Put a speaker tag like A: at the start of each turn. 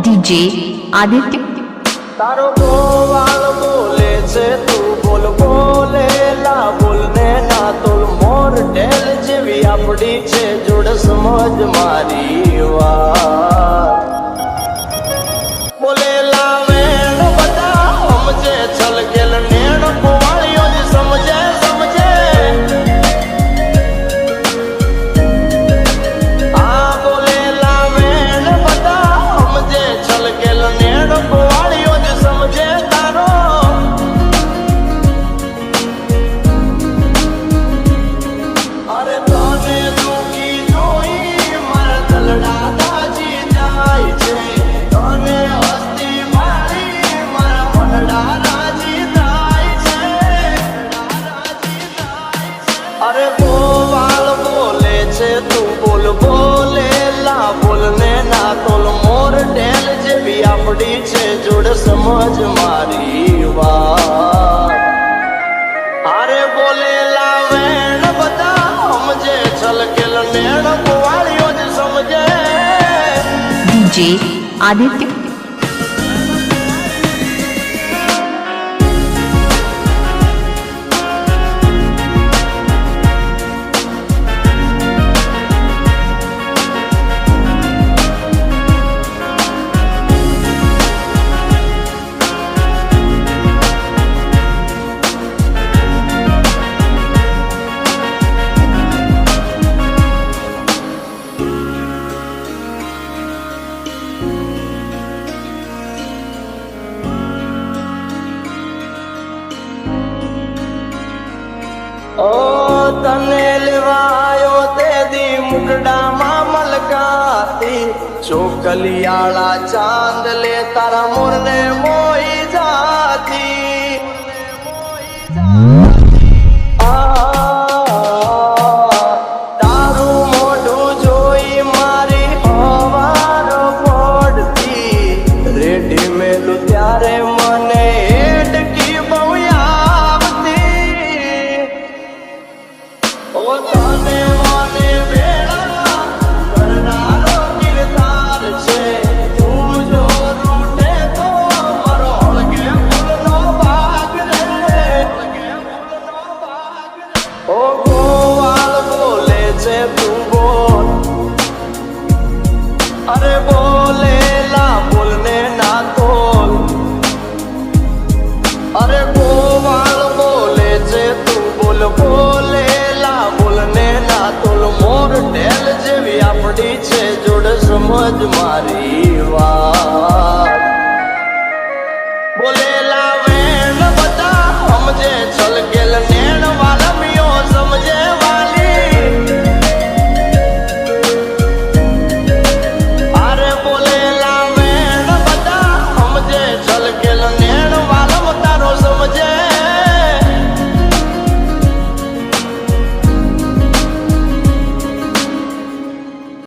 A: DJ Aditya
B: तारो गोवाल बोले छे तू बोल बोलेला बोलने ना तोल मोर ढेल जेवी आपड़ी छे जोड़ समझ मारी वात बोलेला वेण बता समझे चल गेल नेण कुवाळियो जी समझे समझे आ बोलेला वेण बता समझे चल गेल नेण कुवाळियो जी समझे तारो अरे तने दुखी जोई मारा दलડા દાજી જાય છે તને હસ્તી મારી મારા મનડા રાજી થાય છે अरे गोवाल बोले छे तू बोल बोलेला बोलने ना तोल मोर ढेल जेवी आपड़ी छे जोड़ समझ मारी वात अरे बोलेला वेण बता समझे चल गेल नेण कुवाळियो जी समझे
A: डीजे आदित्य
B: ओ तने लेवायो ते दी मुकड़ा मां मलकाती चोकलियाला चांद ले तारा मोरने मोई जाती आ तारू मोढू जोई मारी हवार पड़ती रेडी मेलू त्यारे मने हेडकी बहु आवती ओ तने माने वेळा करनारो किरदार छे तू जो रूठे तो मारो हळगे फूलनो भाग रे ओ गोवाल बोले छे तू बोल अरे बोलेला बोलने ना तोल अरे गोवाल बोले छे तू बोल बोलेला बोलने ना तोल मोर ढेल जेवी आपड़ी छे जोड़ समझ मारी वात